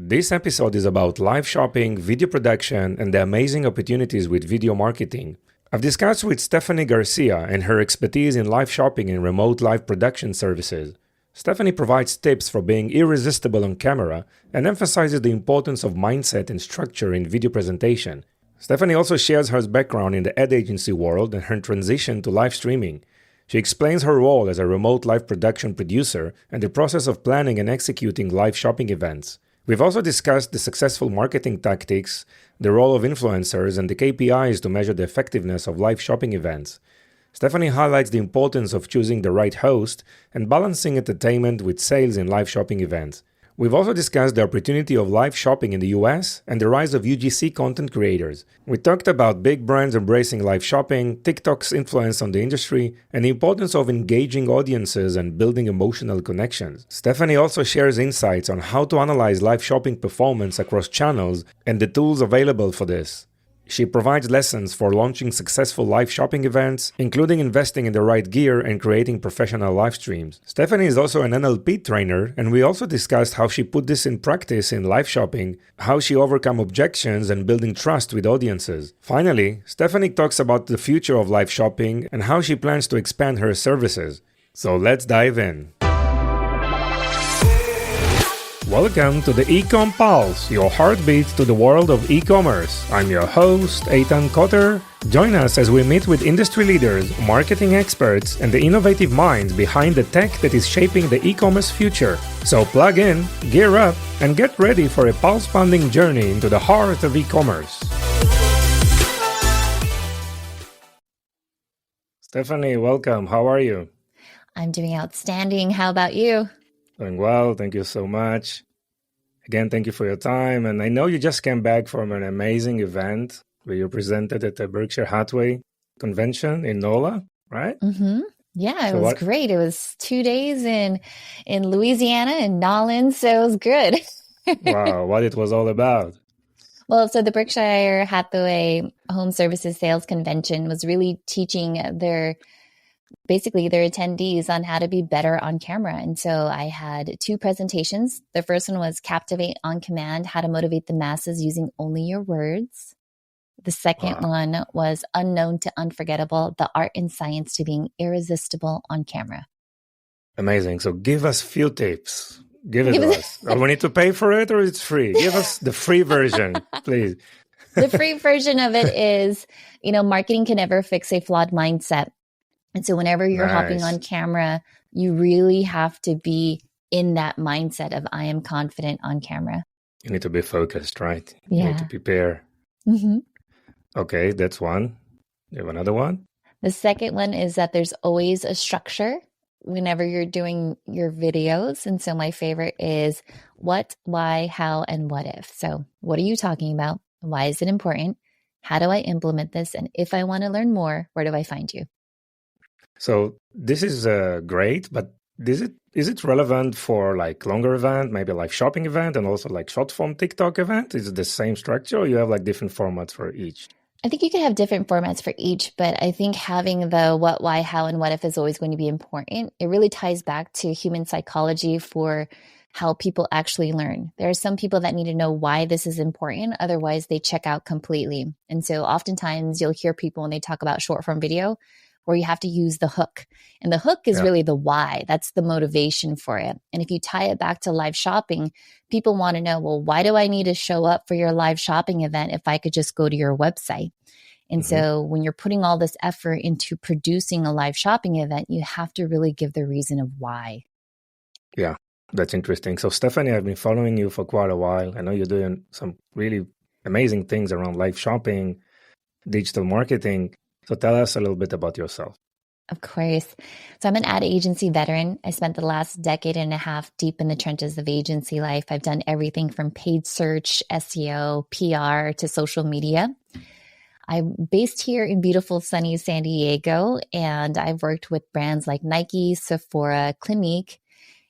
This episode is about live shopping, video production, and the amazing opportunities with video marketing. I've discussed with Stephanie Garcia and her expertise in live shopping and remote live production services. Stephanie provides tips for being irresistible on camera and emphasizes the importance of mindset and structure in video presentation. Stephanie also shares her background in the ad agency world and her transition to live streaming. She explains her role as a remote live production producer and the process of planning and executing live shopping events. We've also discussed the successful marketing tactics, the role of influencers, and the KPIs to measure the effectiveness of live shopping events. Stephanie highlights the importance of choosing the right host and balancing entertainment with sales in live shopping events. We've also discussed the opportunity of live shopping in the US and the rise of UGC content creators. We talked about big brands embracing live shopping, TikTok's influence on the industry, and the importance of engaging audiences and building emotional connections. Stephanie also shares insights on how to analyze live shopping performance across channels and the tools available for this. She provides lessons for launching successful live shopping events, including investing in the right gear and creating professional live streams. Stephanie is also an NLP trainer, and we also discussed how she put this in practice in live shopping, how she overcome objections, and building trust with audiences. Finally, Stephanie talks about the future of live shopping and how she plans to expand her services. So let's dive in. Welcome to the Ecom Pulse, your heartbeat to the world of e-commerce. I'm your host, Eitan Kotter. Join us as we meet with industry leaders, marketing experts, and the innovative minds behind the tech that is shaping the e-commerce future. So plug in, gear up, and get ready for a pulse-pounding journey into the heart of e-commerce. Stephanie, welcome. How are you? I'm doing outstanding. How about you? Doing well. Thank you so much. Again, thank you for your time. And I know you just came back from an amazing event where you presented at the Berkshire Hathaway convention in NOLA, right? Mm-hmm. Yeah, it was great. It was 2 days in Louisiana and Nolens, so it was good. Wow, what it was all about. Well, so the Berkshire Hathaway Home Services Sales Convention was really teaching their attendees on how to be better on camera. And so I had 2 presentations. The first one was Captivate on Command, how to motivate the masses using only your words. The second one was Unknown to Unforgettable, the art and science to being irresistible on camera. Amazing. So give us few tips. Give it to us. Or we need to pay for it or it's free? Give us the free version, please. The free version of it is, marketing can never fix a flawed mindset. And so whenever you're hopping on camera, you really have to be in that mindset of I am confident on camera. You need to be focused, right? Yeah. You need to prepare. Mm-hmm. Okay, that's one. You have another one? The second one is that there's always a structure whenever you're doing your videos. And so my favorite is what, why, how, and what if. So what are you talking about? Why is it important? How do I implement this? And if I want to learn more, where do I find you? So this is great, but is it relevant for like longer event, maybe like shopping event and also like short form TikTok event? Is it the same structure or you have like different formats for each? I think you can have different formats for each, but I think having the what, why, how, and what if is always going to be important. It really ties back to human psychology for how people actually learn. There are some people that need to know why this is important. Otherwise, they check out completely. And so oftentimes you'll hear people when they talk about short form video, where you have to use the hook. And the hook is really the why. That's the motivation for it. And if you tie it back to live shopping, people want to know, well, why do I need to show up for your live shopping event if I could just go to your website? And so when you're putting all this effort into producing a live shopping event, you have to really give the reason of why. Yeah, that's interesting. So Stephanie, I've been following you for quite a while. I know you're doing some really amazing things around live shopping, digital marketing. So tell us a little bit about yourself. Of course. So I'm an ad agency veteran. I spent the last decade and a half deep in the trenches of agency life. I've done everything from paid search, SEO, PR to social media. I'm based here in beautiful sunny San Diego, and I've worked with brands like Nike, Sephora, Clinique.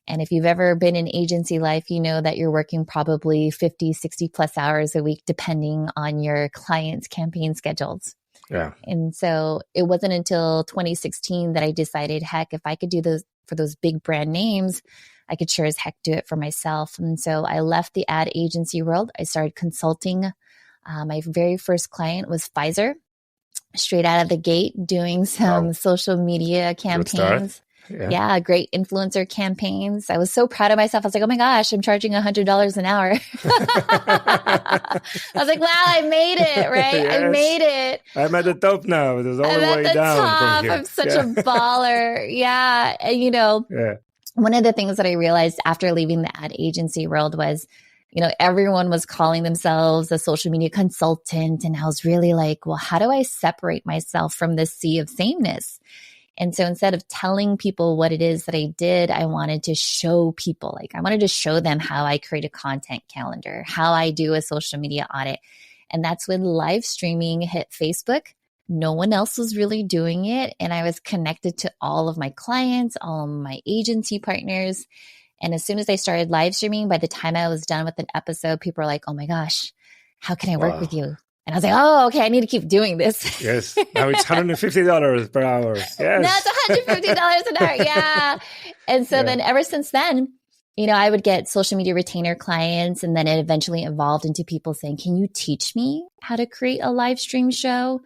And if you've ever been in agency life, you know that you're working probably 50, 60 plus hours a week, depending on your clients' campaign schedules. Yeah. And so it wasn't until 2016 that I decided, heck, if I could do the for those big brand names, I could sure as heck do it for myself. And so I left the ad agency world. I started consulting. My very first client was Pfizer, straight out of the gate, doing some social media campaigns. Yeah, great influencer campaigns. I was so proud of myself. I was like, oh my gosh, I'm charging $100 an hour. I was like, wow, I made it, right? Yes. I made it. I'm at the top now. There's all the way down top. From here. I'm such a baller. Yeah. And, one of the things that I realized after leaving the ad agency world was, everyone was calling themselves a social media consultant. And I was really like, well, how do I separate myself from this sea of sameness? And so instead of telling people what it is that I did, I wanted to show people, I wanted to show them how I create a content calendar, how I do a social media audit. And that's when live streaming hit Facebook. No one else was really doing it. And I was connected to all of my clients, all of my agency partners. And as soon as I started live streaming, by the time I was done with an episode, people were like, oh my gosh, how can I work with you? And I was like, oh, okay, I need to keep doing this. Yes. Now it's $150 per hour. Yes. Now it's $150 an hour. Yeah. And so then ever since then, I would get social media retainer clients, and then it eventually evolved into people saying, can you teach me how to create a live stream show?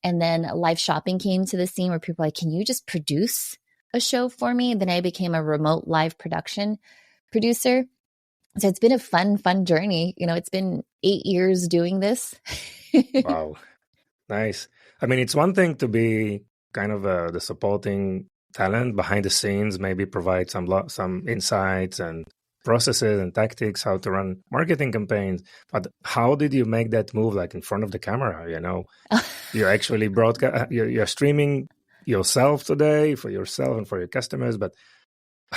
And then live shopping came to the scene where people were like, can you just produce a show for me? And then I became a remote live production producer. So it's been a fun journey. It's been 8 years doing this. Wow. Nice. I mean, it's one thing to be kind of the supporting talent behind the scenes, maybe provide some insights and processes and tactics, how to run marketing campaigns. But how did you make that move, in front of the camera? You're actually you're streaming yourself today for yourself and for your customers. But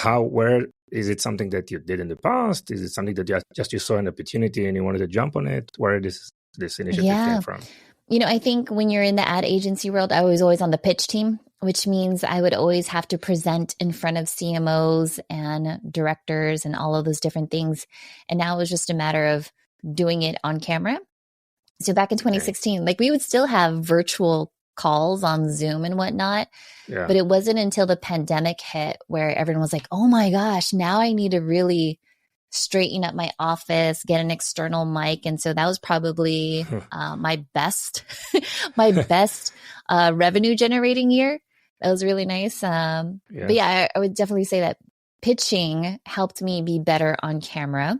where is it something that you did in the past? Is it something that you saw an opportunity and you wanted to jump on it? Where this initiative came from? I think when you're in the ad agency world, I was always on the pitch team, which means I would always have to present in front of CMOs and directors and all of those different things. And now it was just a matter of doing it on camera. So back in 2016, we would still have virtual calls on Zoom and whatnot. Yeah. But it wasn't until the pandemic hit where everyone was like, oh my gosh, now I need to really straighten up my office, get an external mic. And so that was probably my best revenue generating year. That was really nice. But yeah, I would definitely say that pitching helped me be better on camera,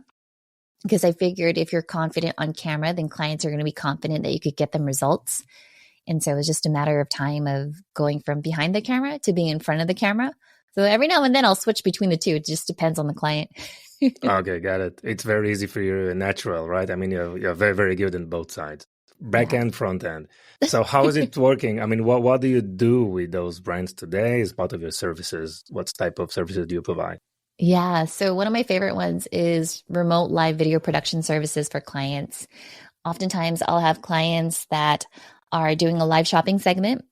because I figured if you're confident on camera, then clients are going to be confident that you could get them results. And so it was just a matter of time of going from behind the camera to being in front of the camera. So every now and then I'll switch between the two. It just depends on the client. Okay, got it. It's very easy for you, natural, right? I mean, you're very, very good on both sides, back end, front end. So how is it working? I mean, what do you do with those brands today as part of your services? What type of services do you provide? Yeah. So one of my favorite ones is remote live video production services for clients. Oftentimes I'll have clients that are doing a live shopping segment,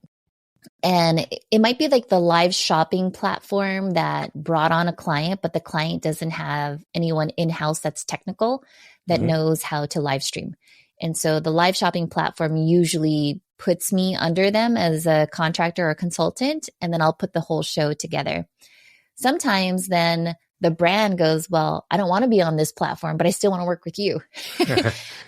and it might be the live shopping platform that brought on a client, but the client doesn't have anyone in-house that's technical that knows how to live stream. And so the live shopping platform usually puts me under them as a contractor or consultant, and then I'll put the whole show together. Sometimes then the brand goes, well, I don't want to be on this platform, but I still want to work with you.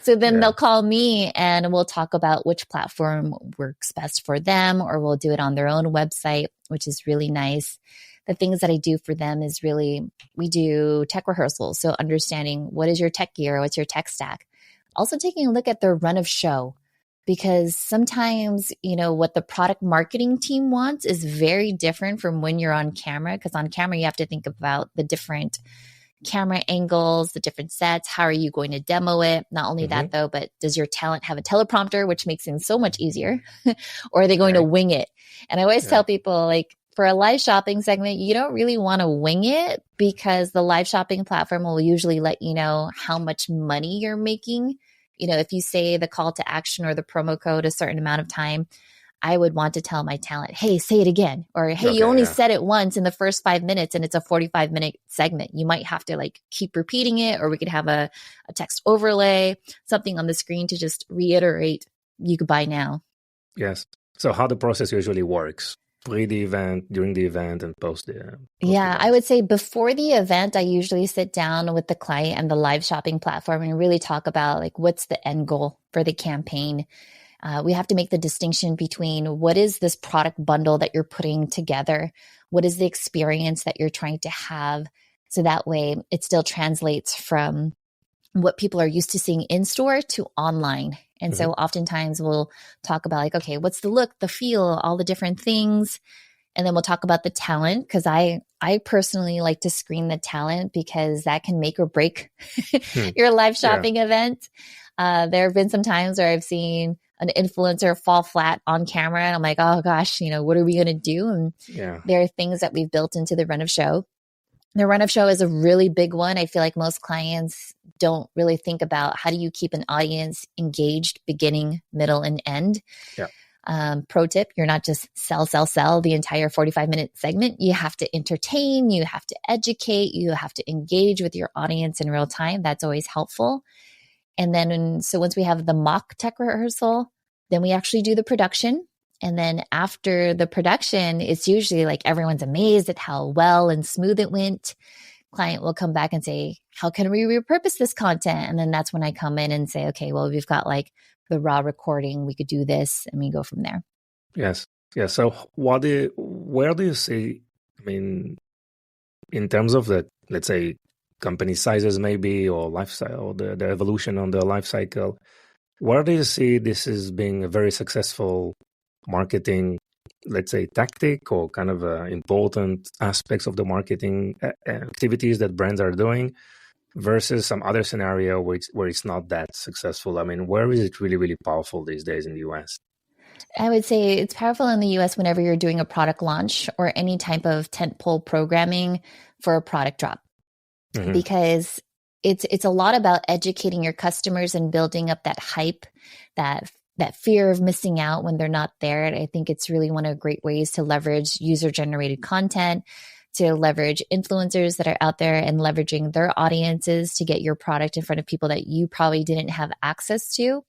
So then they'll call me and we'll talk about which platform works best for them, or we'll do it on their own website, which is really nice. The things that I do for them is we do tech rehearsals. So understanding what is your tech gear, what's your tech stack. Also taking a look at their run of show, because sometimes, what the product marketing team wants is very different from when you're on camera. Because on camera, you have to think about the different camera angles, the different sets. How are you going to demo it? Not only that, though, but does your talent have a teleprompter, which makes things so much easier? Or are they going to wing it? And I always tell people, for a live shopping segment, you don't really want to wing it, because the live shopping platform will usually let you know how much money you're making. If you say the call to action or the promo code a certain amount of time, I would want to tell my talent, hey, say it again. Or, hey, you only said it once in the first 5 minutes and it's a 45-minute segment. You might have to keep repeating it, or we could have a text overlay, something on the screen to just reiterate, you could buy now. Yes. So how the process usually works pre the event, during the event, and post the Yeah, event? I would say before the event, I usually sit down with the client and the live shopping platform and really talk about like what's the end goal for the campaign. We have to make the distinction between what is this product bundle that you're putting together, what is the experience that you're trying to have, so that way it still translates from what people are used to seeing in store to online. And so oftentimes we'll talk about like, okay, what's the look, the feel, all the different things. And then we'll talk about the talent, because I personally like to screen the talent because that can make or break your live shopping event. There have been some times where I've seen an influencer fall flat on camera and I'm like, oh gosh, what are we going to do? And there are things that we've built into the run of show. The run of show is a really big one. I feel like most clients don't really think about how do you keep an audience engaged beginning, middle, and end. Pro tip, you're not just sell the entire 45-minute segment. You have to entertain, you have to educate, you have to engage with your audience in real time. That's always helpful. And then, so once we have the mock tech rehearsal, then we actually do the production. And then after the production, it's usually like everyone's amazed at how well and smooth it went. Client will come back and say, how can we repurpose this content? And then that's when I come in and say, okay, well, we've got like the raw recording, we could do this, and we go from there. Yes. Yeah. So where do you see, I mean, in terms of the, let's say, company sizes maybe, or lifestyle, the evolution on the life cycle, where do you see this as being a very successful marketing, let's say, tactic, or kind of important aspects of the marketing activities that brands are doing versus some other scenario where it's not that successful? I mean, where is it really, really powerful these days in the US? I would say it's powerful in the US whenever you're doing a product launch or any type of tentpole programming for a product drop, because it's a lot about educating your customers and building up that hype, that fear of missing out when they're not there. And I think it's really one of great ways to leverage user-generated content, to leverage influencers that are out there and leveraging their audiences to get your product in front of people that you probably didn't have access to.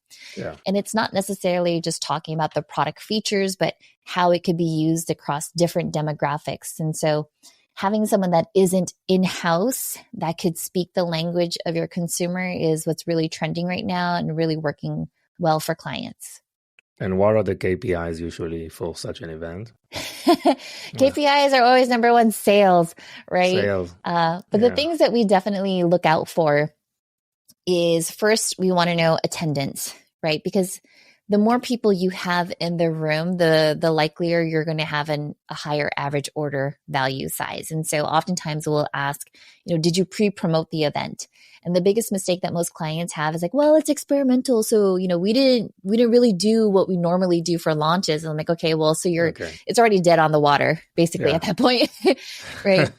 And it's not necessarily just talking about the product features, but how it could be used across different demographics. And so having someone that isn't in-house that could speak the language of your consumer is what's really trending right now and really working well for clients. And what are the KPIs usually for such an event? KPIs are always number one, sales, right? Sales. But the things that we definitely look out for is, first, we want to know attendance, right? Because the more people you have in the room, the likelier you're going to have a higher average order value size. And so oftentimes we'll ask, did you pre-promote the event? And the biggest mistake that most clients have is like, well, it's experimental. So, we didn't really do what we normally do for launches. And I'm like, okay, well, so it's already dead on the water, basically at that point, right?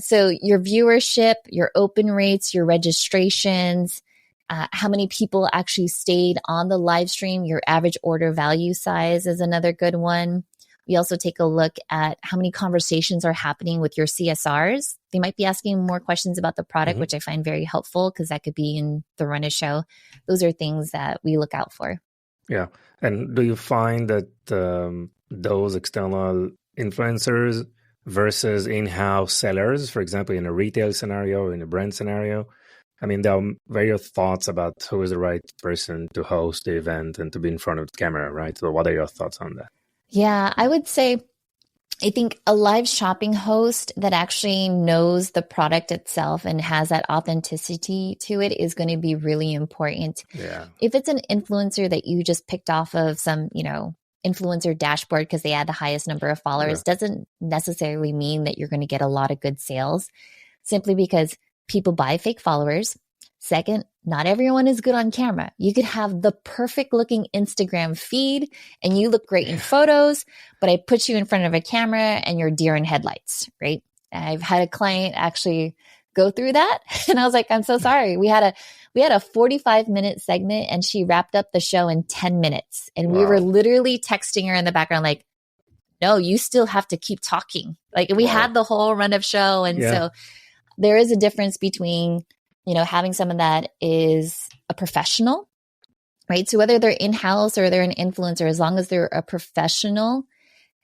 So your viewership, your open rates, your registrations, how many people actually stayed on the live stream, your average order value size is another good one. We also take a look at how many conversations are happening with your CSRs. They might be asking more questions about the product, which I find very helpful because that could be in the run of show. Those are things that we look out for. Yeah. And do you find that those external influencers versus in-house sellers, for example, in a retail scenario or in a brand scenario, I mean, there are various thoughts about who is the right person to host the event and to be in front of the camera, right? So what are your thoughts on that? Yeah, I would say, I think a live shopping host that actually knows the product itself and has that authenticity to it is going to be really important. If it's an influencer that you just picked off of some, influencer dashboard because they had the highest number of followers, doesn't necessarily mean that you're going to get a lot of good sales, simply because people buy fake followers. Second, not everyone is good on camera. You could have the perfect looking Instagram feed and you look great in photos, but I put you in front of a camera and you're deer in headlights, right? I've had a client actually go through that. And I was like, I'm so sorry. We had a 45-minute segment and she wrapped up the show in 10 minutes. And we were literally texting her in the background, like, no, you still have to keep talking. Like we had the whole run of show. And so there is a difference between, having someone that is a professional, right? So whether they're in-house or they're an influencer, as long as they're a professional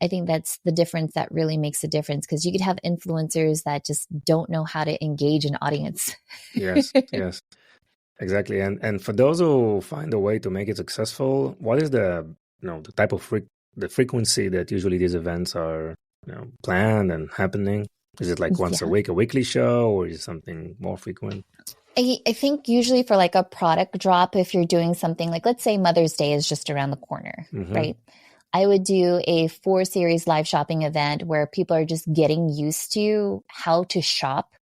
I think that's the difference that really makes a difference, because you could have influencers that just don't know how to engage an audience. Yes, yes, exactly. And for those who find a way to make it successful, what is the type of the frequency that usually these events are planned and happening? Is it like once a week, a weekly show, or is it something more frequent? I think usually for like a product drop, if you're doing something like, let's say Mother's Day is just around the corner, right? I would do a 4-series live shopping event where people are just getting used to how to shop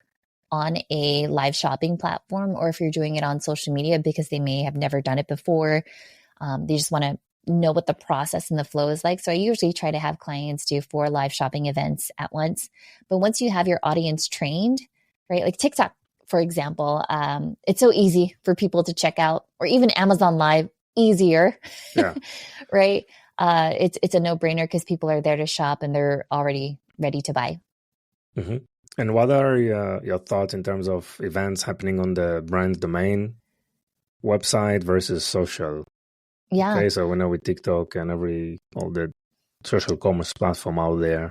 on a live shopping platform, or if you're doing it on social media because they may have never done it before. They just want to know what the process and the flow is like. So I usually try to have clients do 4 live shopping events at once. But once you have your audience trained, right, like TikTok, for example, it's so easy for people to check out, or even Amazon Live, easier, right? It's a no-brainer because people are there to shop and they're already ready to buy. And what are your thoughts in terms of events happening on the brand's domain website versus social? Yeah. Okay, so we know with TikTok and all the social commerce platform out there.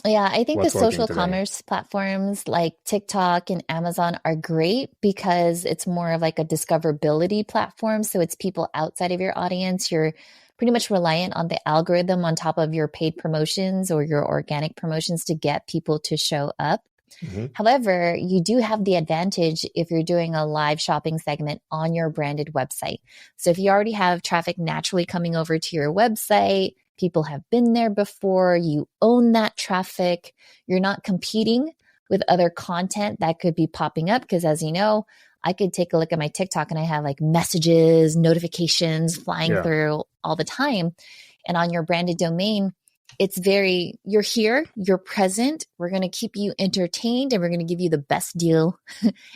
Yeah, I think the social commerce platforms like TikTok and Amazon are great because it's more of like a discoverability platform. So it's people outside of your audience. You're pretty much reliant on the algorithm on top of your paid promotions or your organic promotions to get people to show up. However, you do have the advantage if you're doing a live shopping segment on your branded website. So if you already have traffic naturally coming over to your website, people have been there before, you own that traffic, you're not competing with other content that could be popping up. Because as you know, I could take a look at my TikTok and I have like messages, notifications flying through all the time. And on your branded domain, it's you're here, you're present, we're going to keep you entertained, and we're going to give you the best deal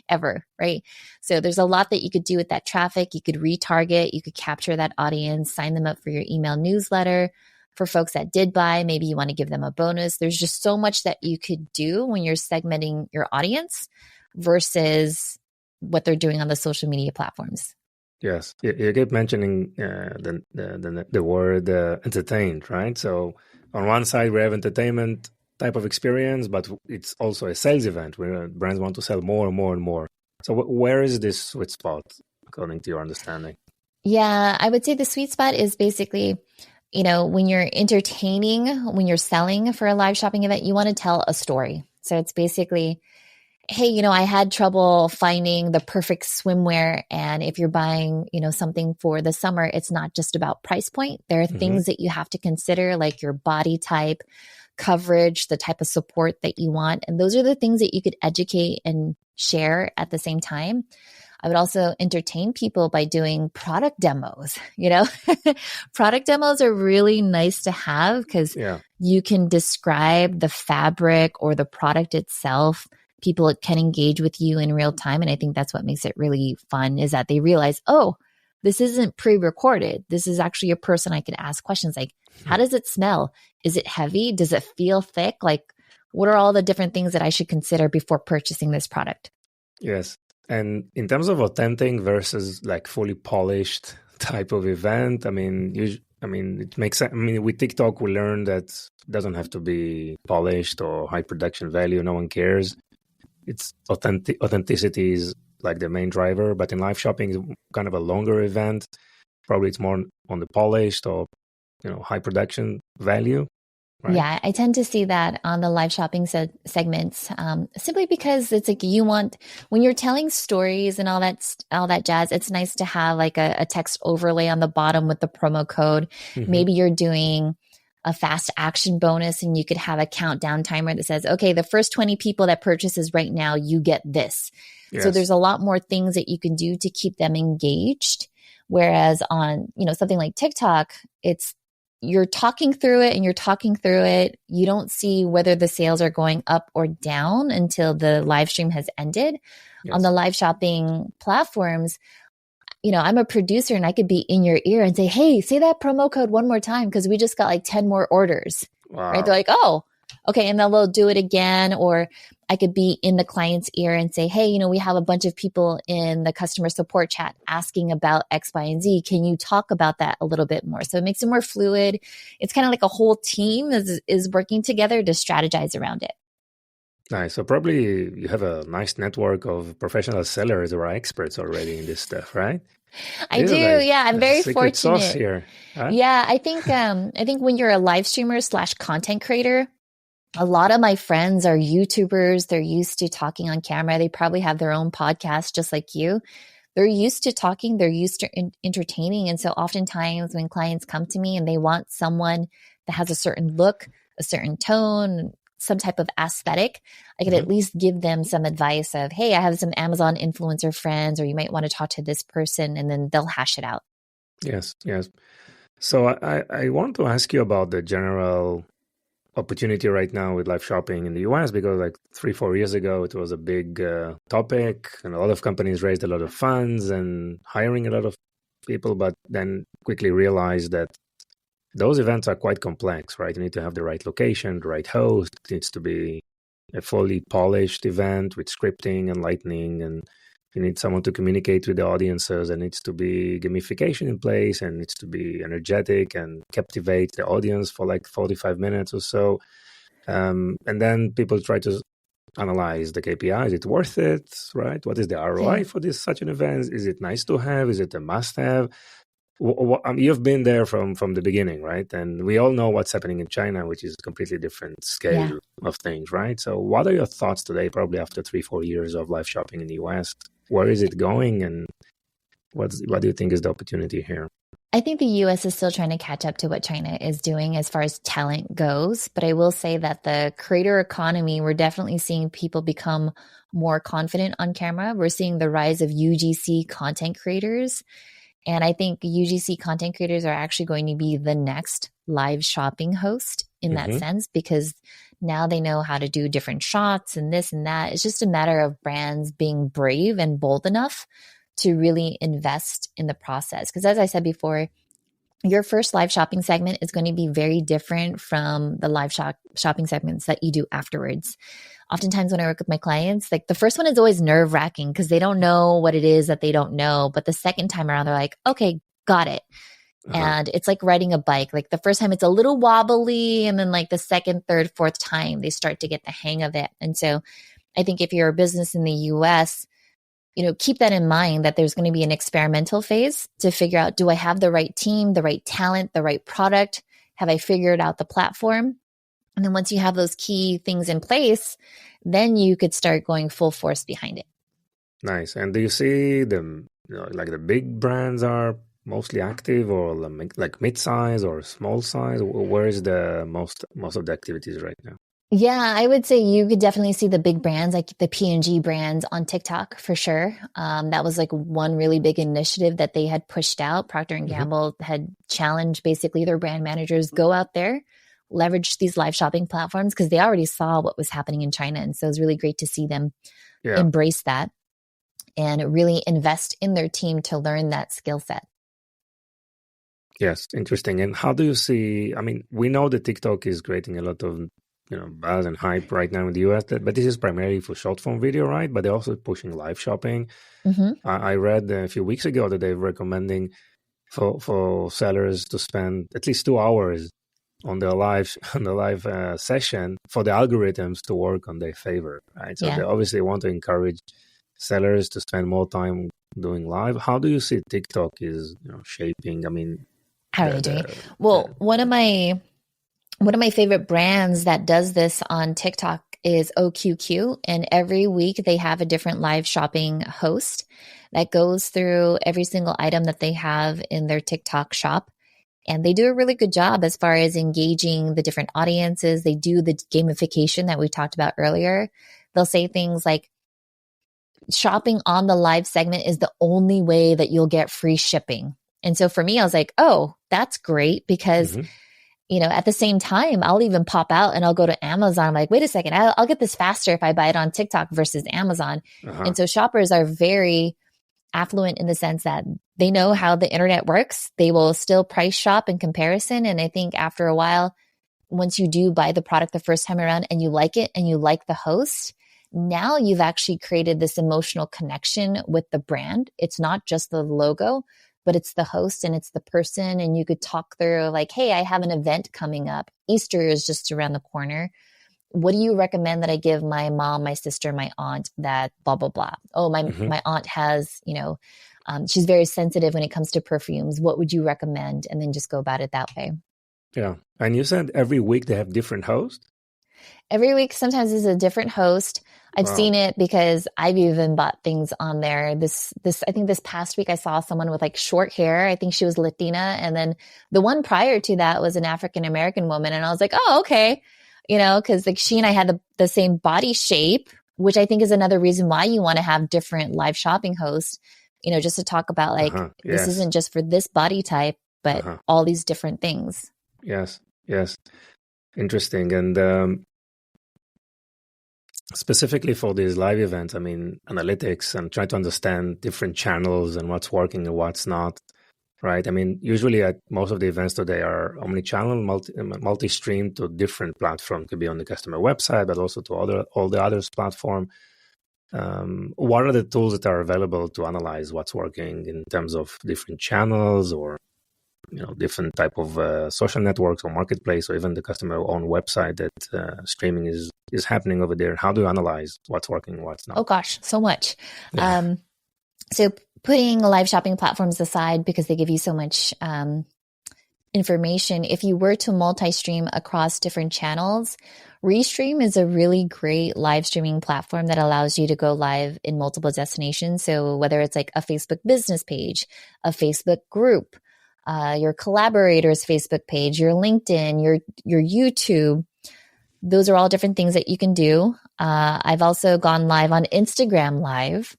ever, right? So there's a lot that you could do with that traffic. You could retarget, you could capture that audience, sign them up for your email newsletter. For folks that did buy, maybe you want to give them a bonus. There's just so much that you could do when you're segmenting your audience versus what they're doing on the social media platforms. Yes, you keep mentioning the word entertained, right? So on one side, we have entertainment type of experience, but it's also a sales event where brands want to sell more and more and more. So where is this sweet spot, according to your understanding? Yeah, I would say the sweet spot is basically, when you're entertaining, when you're selling for a live shopping event, you want to tell a story. So it's basically, hey, I had trouble finding the perfect swimwear. And if you're buying, something for the summer, it's not just about price point. There are things that you have to consider, like your body type, coverage, the type of support that you want. And those are the things that you could educate and share at the same time. I would also entertain people by doing product demos. Product demos are really nice to have because you can describe the fabric or the product itself. People can engage with you in real time. And I think that's what makes it really fun, is that they realize, oh, this isn't pre-recorded. This is actually a person I can ask questions like, how does it smell? Is it heavy? Does it feel thick? Like, what are all the different things that I should consider before purchasing this product? Yes. And in terms of authentic versus like fully polished type of event, it makes sense. With TikTok, we learned that it doesn't have to be polished or high production value. No one cares. It's authenticity is like the main driver. But in live shopping, it's kind of a longer event. Probably it's more on the polished or high production value. Right? Yeah, I tend to see that on the live shopping segments, simply because it's like when you're telling stories and all that jazz, it's nice to have like a text overlay on the bottom with the promo code. Maybe you're doing a fast action bonus and you could have a countdown timer that says, okay, the first 20 people that purchases right now, you get this. Yes. So there's a lot more things that you can do to keep them engaged. Whereas on, something like TikTok, you're talking through it. You don't see whether the sales are going up or down until the live stream has ended. Yes. On the live shopping platforms, I'm a producer and I could be in your ear and say, hey, say that promo code one more time because we just got like 10 more orders. Wow. Right? They're like, oh, okay, and then they'll do it again. Or I could be in the client's ear and say, hey, we have a bunch of people in the customer support chat asking about X, Y, and Z. Can you talk about that a little bit more? So it makes it more fluid. It's kind of like a whole team is working together to strategize around it. Nice. So probably you have a nice network of professional sellers or experts already in this stuff, right? I do. Yeah, I'm very secret sauce fortunate here. Huh? Yeah, I think when you're a live streamer / content creator, a lot of my friends are YouTubers. They're used to talking on camera. They probably have their own podcast, just like you. They're used to talking. They're used to entertaining. And so oftentimes when clients come to me and they want someone that has a certain look, a certain tone, some type of aesthetic, I could at least give them some advice of, hey, I have some Amazon influencer friends, or you might want to talk to this person, and then they'll hash it out. Yes. So I want to ask you about the general opportunity right now with live shopping in the US, because like 3-4 years ago, it was a big topic, and a lot of companies raised a lot of funds and hiring a lot of people, but then quickly realized that those events are quite complex, right? You need to have the right location, the right host. It needs to be a fully polished event with scripting and lightning, and you need someone to communicate with the audiences. There needs to be gamification in place, and needs to be energetic and captivate the audience for like 45 minutes or so. And then people try to analyze the KPIs. Is it worth it, right? What is the ROI for such an event? Is it nice to have? Is it a must-have? You've been there from the beginning, right? And we all know what's happening in China, which is a completely different scale of things, right? So what are your thoughts today, probably after 3-4 years of live shopping in the US? Where is it going, and what do you think is the opportunity here? I think the US is still trying to catch up to what China is doing as far as talent goes. But I will say that the creator economy, we're definitely seeing people become more confident on camera. We're seeing the rise of UGC content creators. And I think UGC content creators are actually going to be the next live shopping host in that sense, because now they know how to do different shots and this and that. It's just a matter of brands being brave and bold enough to really invest in the process. Because as I said before, your first live shopping segment is going to be very different from the live shopping segments that you do afterwards. Oftentimes when I work with my clients, like the first one is always nerve wracking because they don't know what it is that they don't know. But the second time around, they're like, okay, got it. And it's like riding a bike. Like the first time it's a little wobbly, and then like the second, third, fourth time, they start to get the hang of it. And so I think if you're a business in the US, keep that in mind, that there's going to be an experimental phase to figure out, do I have the right team, the right talent, the right product? Have I figured out the platform? And then once you have those key things in place, then you could start going full force behind it. Nice. And do you see them, like the big brands are mostly active, or like mid-size or small size? Where is the most of the activities right now? Yeah, I would say you could definitely see the big brands, like the P&G brands on TikTok for sure. That was like one really big initiative that they had pushed out. Procter & Gamble had challenged basically their brand managers, go out there, leverage these live shopping platforms, because they already saw what was happening in China. And so it was really great to see them embrace that and really invest in their team to learn that skill set. Yes, interesting. And how do you see, we know that TikTok is creating a lot of buzz and hype right now in the US, but this is primarily for short form video, right? But they're also pushing live shopping. I read a few weeks ago that they're recommending for sellers to spend at least 2 hours on the live session for the algorithms to work on their favor, right? So they obviously want to encourage sellers to spend more time doing live. How do you see TikTok is shaping? How are they doing? Well, one of my favorite brands that does this on TikTok is OQQ. And every week they have a different live shopping host that goes through every single item that they have in their TikTok shop. And they do a really good job as far as engaging the different audiences. They do the gamification that we talked about earlier. They'll say things like, shopping on the live segment is the only way that you'll get free shipping. And so for me, I was like, oh, that's great, because at the same time, I'll even pop out and I'll go to Amazon. I'm like, wait a second, I'll get this faster if I buy it on TikTok versus Amazon. And so shoppers are very affluent in the sense that they know how the internet works. They will still price shop in comparison. And I think after a while, once you do buy the product the first time around and you like it and you like the host, now you've actually created this emotional connection with the brand. It's not just the logo, but it's the host and it's the person. And you could talk through like, hey, I have an event coming up. Easter is just around the corner. What do you recommend that I give my mom, my sister, my aunt, that blah, blah, blah. Oh, my aunt has, she's very sensitive when it comes to perfumes. What would you recommend? And then just go about it that way. Yeah. And you said every week they have different hosts? Every week, sometimes it's a different host. I've seen it because I've even bought things on there. I think this past week I saw someone with like short hair. I think she was Latina. And then the one prior to that was an African-American woman. And I was like, oh, okay. Cause like she and I had the same body shape, which I think is another reason why you want to have different live shopping hosts, just to talk about like, this isn't just for this body type, but all these different things. Yes. Interesting. And, specifically for these live events, I mean, analytics and try to understand different channels and what's working and what's not, right? I mean, usually at most of the events today are omni-channel, multi-stream to different platforms. Could be on the customer website, but also to all the others platform. What are the tools that are available to analyze what's working in terms of different channels or different type of social networks or marketplace, or even the customer own website that streaming is happening over there? How do you analyze what's working and what's not? Oh gosh, so much. Yeah. So putting live shopping platforms aside, because they give you so much information, if you were to multi-stream across different channels, Restream is a really great live streaming platform that allows you to go live in multiple destinations. So whether it's like a Facebook business page, a Facebook group, your collaborators Facebook page, your LinkedIn, your YouTube, those are all different things that you can do. I've also gone live on Instagram Live.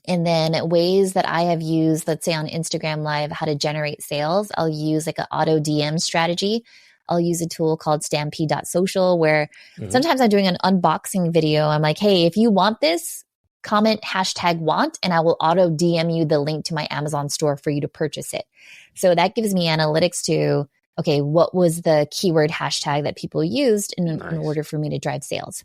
And then ways that I have used, let's say on Instagram Live, how to generate sales, I'll use like an auto DM strategy. I'll use a tool called stampede.social where sometimes I'm doing an unboxing video. I'm like, hey, if you want this, comment #want, and I will auto DM you the link to my Amazon store for you to purchase it. So that gives me analytics to, okay, what was the keyword hashtag that people used in order for me to drive sales?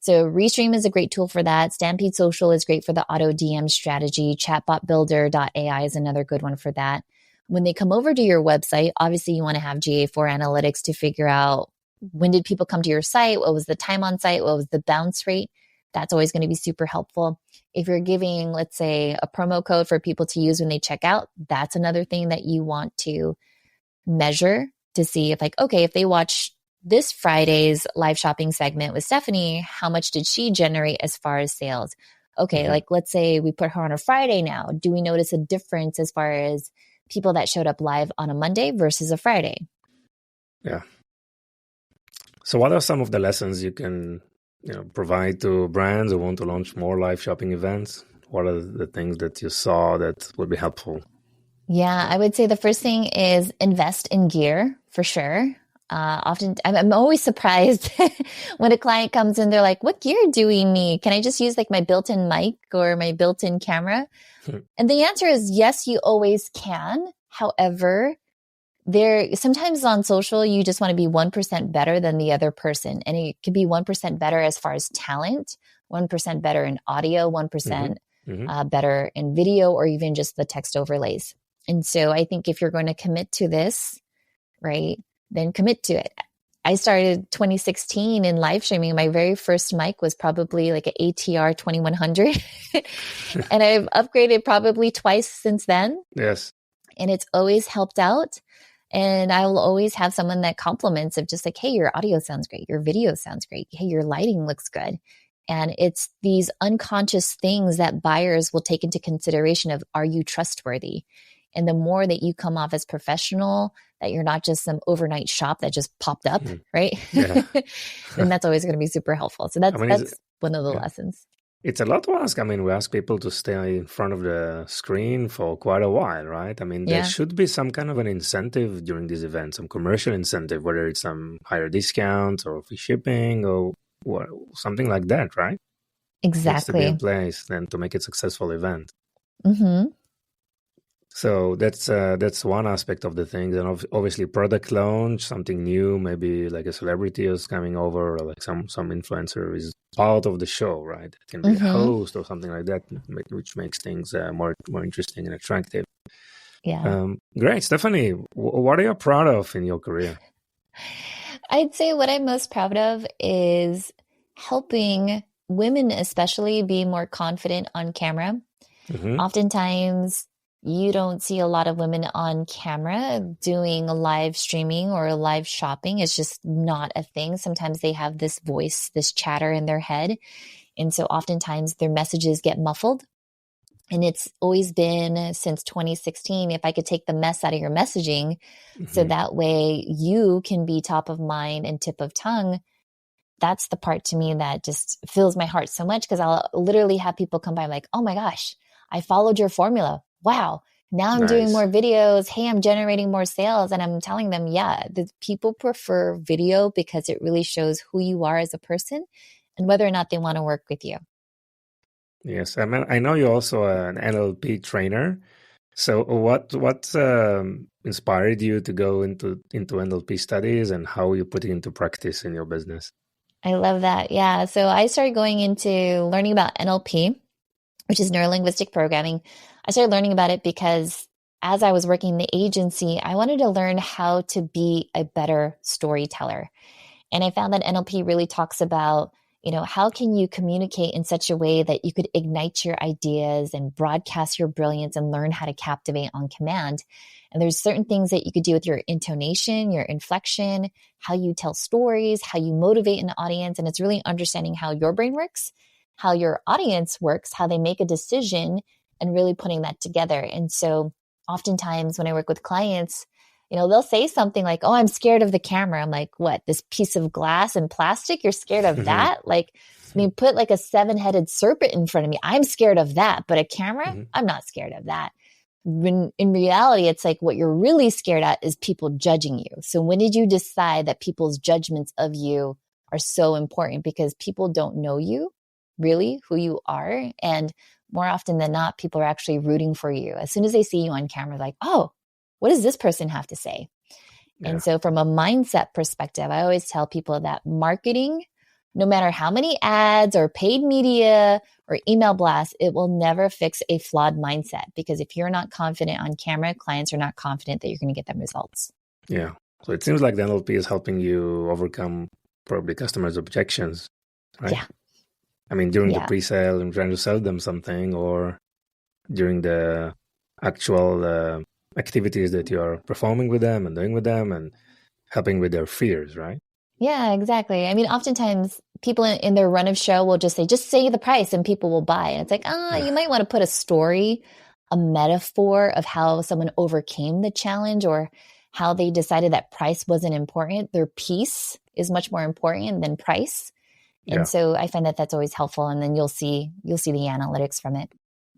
So Restream is a great tool for that. Stampede Social is great for the auto DM strategy. Chatbotbuilder.ai is another good one for that. When they come over to your website, obviously you want to have GA4 analytics to figure out when did people come to your site? What was the time on site? What was the bounce rate? That's always going to be super helpful. If you're giving, let's say, a promo code for people to use when they check out, that's another thing that you want to measure to see if like, okay, if they watch this Friday's live shopping segment with Stephanie, how much did she generate as far as sales? Okay, like let's say we put her on a Friday now. Do we notice a difference as far as people that showed up live on a Monday versus a Friday? Yeah. So what are some of the lessons you can provide to brands who want to launch more live shopping events? What are the things that you saw that would be helpful? Yeah, I would say the first thing is invest in gear for sure. Often I'm always surprised when a client comes in, they're like, what gear do we need? Can I just use like my built-in mic or my built-in camera? And the answer is yes, you always can. However, sometimes on social, you just want to be 1% better than the other person. And it could be 1% better as far as talent, 1% better in audio, 1% better in video, or even just the text overlays. And so I think if you're going to commit to this, right, then commit to it. I started 2016 in live streaming. My very first mic was probably like an ATR 2100. And I've upgraded probably twice since then. Yes. And it's always helped out. And I will always have someone that compliments of just like, hey, your audio sounds great. Your video sounds great. Hey, your lighting looks good. And it's these unconscious things that buyers will take into consideration of, are you trustworthy? And the more that you come off as professional, that you're not just some overnight shop that just popped up, right? Yeah. And that's always going to be super helpful. So that's one of the lessons. It's a lot to ask. I mean, we ask people to stay in front of the screen for quite a while, right? I mean, there should be some kind of an incentive during these events, some commercial incentive, whether it's some higher discounts or free shipping or something like that, right? Exactly. It needs to be in place then to make it a successful event. So that's one aspect of the thing. And obviously product launch, something new, maybe like a celebrity is coming over, or like some influencer is part of the show, right? It can be a Mm-hmm. host or something like that, which makes things more interesting and attractive. Yeah. Great, Stephanie. What are you proud of in your career? I'd say what I'm most proud of is helping women, especially, be more confident on camera. Mm-hmm. Oftentimes, you don't see a lot of women on camera doing live streaming or live shopping. It's just not a thing. Sometimes they have this voice, this chatter in their head. And so oftentimes their messages get muffled. And it's always been since 2016, if I could take the mess out of your messaging, so that way you can be top of mind and tip of tongue. That's the part to me that just fills my heart so much, because I'll literally have people come by like, oh my gosh, I followed your formula. Wow. Now I'm doing more videos. Hey, I'm generating more sales. And I'm telling them, yeah, the people prefer video because it really shows who you are as a person and whether or not they want to work with you. Yes, I mean, I know you're also an NLP trainer. So what inspired you to go into NLP studies, and how you put it into practice in your business? I love that. Yeah. So I started going into learning about NLP, which is neuro linguistic programming. I started learning about it because as I was working in the agency, I wanted to learn how to be a better storyteller. And I found that NLP really talks about, how can you communicate in such a way that you could ignite your ideas and broadcast your brilliance and learn how to captivate on command. And there's certain things that you could do with your intonation, your inflection, how you tell stories, how you motivate an audience. And it's really understanding how your brain works, how your audience works, how they make a decision, and really putting that together. And so oftentimes when I work with clients, they'll say something like, oh, I'm scared of the camera. I'm like, what, this piece of glass and plastic? You're scared of that? Like, I mean, put like a 7-headed serpent in front of me. I'm scared of that. But a camera, I'm not scared of that. When in reality, it's like what you're really scared at is people judging you. So when did you decide that people's judgments of you are so important? Because people don't know you, really, who you are. And more often than not, people are actually rooting for you. As soon as they see you on camera, like, oh, what does this person have to say? Yeah. And so from a mindset perspective, I always tell people that marketing, no matter how many ads or paid media or email blasts, it will never fix a flawed mindset. Because if you're not confident on camera, clients are not confident that you're going to get them results. Yeah. So it seems like the NLP is helping you overcome probably customers' objections, right? Yeah. I mean, during the pre-sale and trying to sell them something, or during the actual activities that you are performing with them and doing with them and helping with their fears, right? Yeah, exactly. I mean, oftentimes people in their run of show will just say the price and people will buy. And it's like, you might want to put a story, a metaphor of how someone overcame the challenge or how they decided that price wasn't important. Their piece is much more important than price. And so I find that that's always helpful. And then you'll see the analytics from it.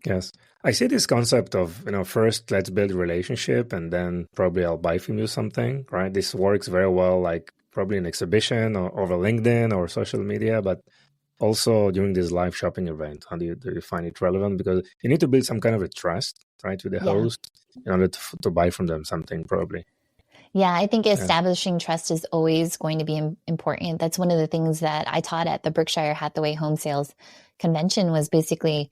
Yes. I see this concept of, first let's build a relationship and then probably I'll buy from you something, right? This works very well, like probably an exhibition or over LinkedIn or social media, but also during this live shopping event. How do you find it relevant? Because you need to build some kind of a trust, right, with the host in order to buy from them something, probably. Yeah, I think establishing trust is always going to be important. That's one of the things that I taught at the Berkshire Hathaway Home Sales Convention was basically,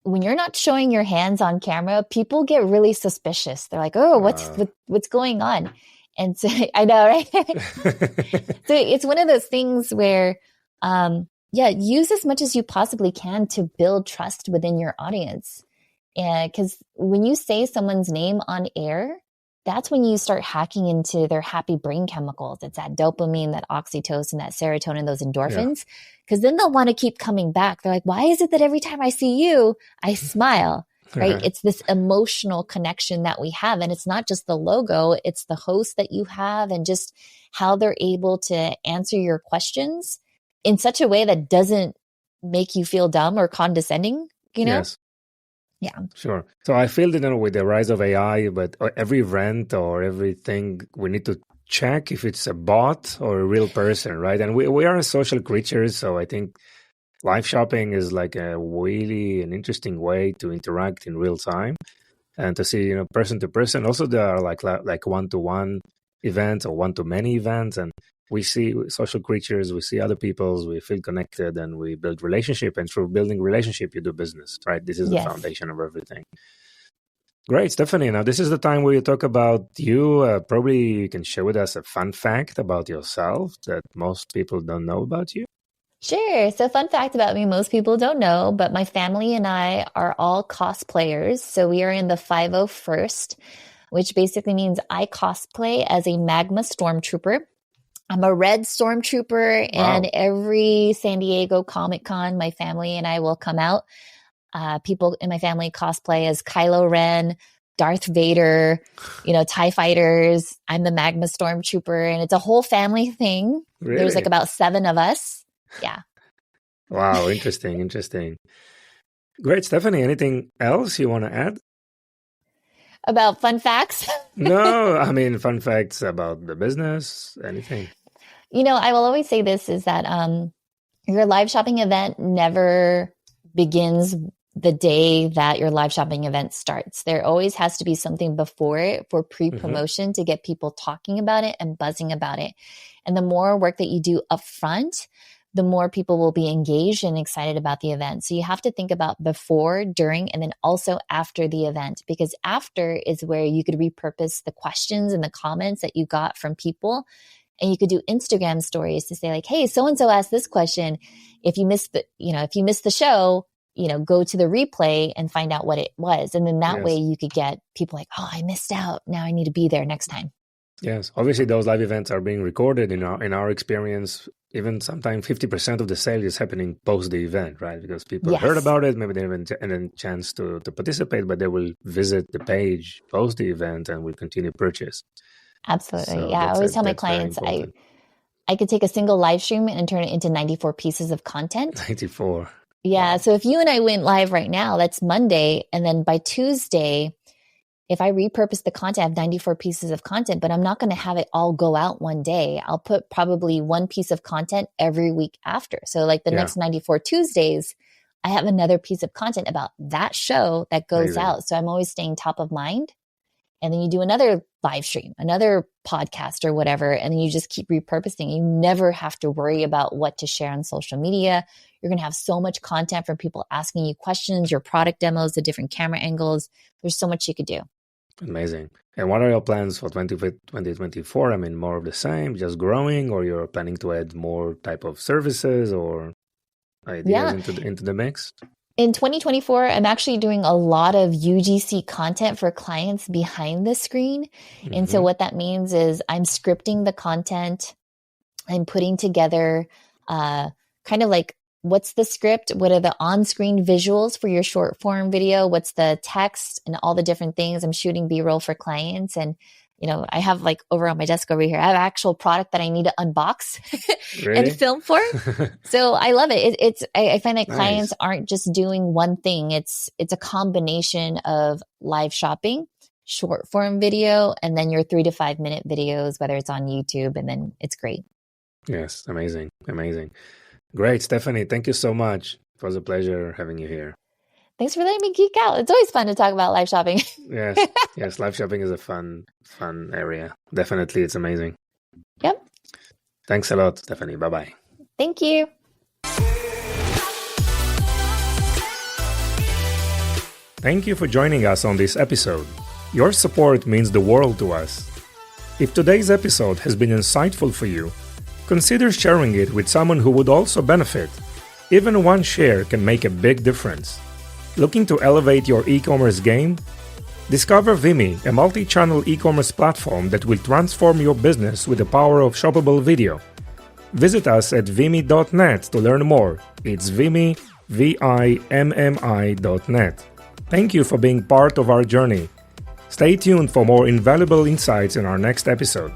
when you're not showing your hands on camera, people get really suspicious. They're like, oh, what's going on? And so I know, right? So it's one of those things where, use as much as you possibly can to build trust within your audience. And because when you say someone's name on air, that's when you start hacking into their happy brain chemicals. It's that dopamine, that oxytocin, that serotonin, those endorphins. Because then they'll want to keep coming back. They're like, why is it that every time I see you, I smile? Right? It's this emotional connection that we have. And it's not just the logo, it's the host that you have and just how they're able to answer your questions in such a way that doesn't make you feel dumb or condescending, Yes. Yeah. Sure. So I feel that with the rise of AI, but every event or everything, we need to check if it's a bot or a real person, right? And we are social creatures, so I think live shopping is like a really an interesting way to interact in real time. and to see, person to person. Also, there are like one-to-one events or one-to-many events, and we see social creatures, we see other people's, we feel connected, and we build relationship. And through building relationship, you do business, right? This is the foundation of everything. Great, Stephanie. Now, this is the time where you talk about you. Probably you can share with us a fun fact about yourself that most people don't know about you. Sure. So fun fact about me, most people don't know, but my family and I are all cosplayers. So we are in the 501st, which basically means I cosplay as a magma stormtrooper. I'm a red stormtrooper, and every San Diego Comic-Con, my family and I will come out. People in my family cosplay as Kylo Ren, Darth Vader, TIE fighters. I'm the magma stormtrooper, and it's a whole family thing. Really? There's like about 7 of us. Yeah. Wow. Interesting. Great, Stephanie. Anything else you want to add? About fun facts? No, I mean, fun facts about the business, anything. I will always say this is that your live shopping event never begins the day that your live shopping event starts. There always has to be something before it for pre-promotion to get people talking about it and buzzing about it. And the more work that you do up front, the more people will be engaged and excited about the event. So you have to think about before, during, and then also after the event, because after is where you could repurpose the questions and the comments that you got from people. And you could do Instagram stories to say like, hey, so-and-so asked this question. If you missed the show, go to the replay and find out what it was. And then that way you could get people like, oh, I missed out. Now I need to be there next time. Yes. Obviously, those live events are being recorded. In our experience, even sometimes 50% of the sale is happening post the event, right? Because people heard about it. Maybe they haven't had a chance to participate, but they will visit the page post the event and will continue purchase. Absolutely. So I always tell my clients I could take a single live stream and turn it into 94 pieces of content. 94. Yeah. Wow. So if you and I went live right now, that's Monday. And then by Tuesday, if I repurpose the content, I have 94 pieces of content, but I'm not going to have it all go out one day. I'll put probably one piece of content every week after. So like the next 94 Tuesdays, I have another piece of content about that show that goes out. So I'm always staying top of mind. And then you do another live stream, another podcast or whatever, and then you just keep repurposing. You never have to worry about what to share on social media. You're going to have so much content from people asking you questions, your product demos, the different camera angles. There's so much you could do. Amazing. And what are your plans for 2024? I mean, more of the same, just growing, or you're planning to add more type of services or ideas into the mix? In 2024, I'm actually doing a lot of UGC content for clients behind the screen. And so what that means is I'm scripting the content. I'm putting together kind of like, what's the script? What are the on-screen visuals for your short form video? What's the text and all the different things? I'm shooting B-roll for clients. And, I have like over on my desk over here, I have actual product that I need to unbox and film for. So I love it. I find that clients aren't just doing one thing. It's a combination of live shopping, short form video, and then your 3 to 5 minute videos, whether it's on YouTube, and then it's great. Yes. Amazing. Great, Stephanie. Thank you so much. It was a pleasure having you here. Thanks for letting me geek out. It's always fun to talk about live shopping. Yes. Live shopping is a fun area. Definitely, it's amazing. Yep. Thanks a lot, Stephanie. Bye-bye. Thank you. Thank you for joining us on this episode. Your support means the world to us. If today's episode has been insightful for you, consider sharing it with someone who would also benefit. Even one share can make a big difference. Looking to elevate your e-commerce game? Discover Vimy, a multi-channel e-commerce platform that will transform your business with the power of shoppable video. Visit us at vimy.net to learn more. It's Vimy, VIMMI.net. Thank you for being part of our journey. Stay tuned for more invaluable insights in our next episode.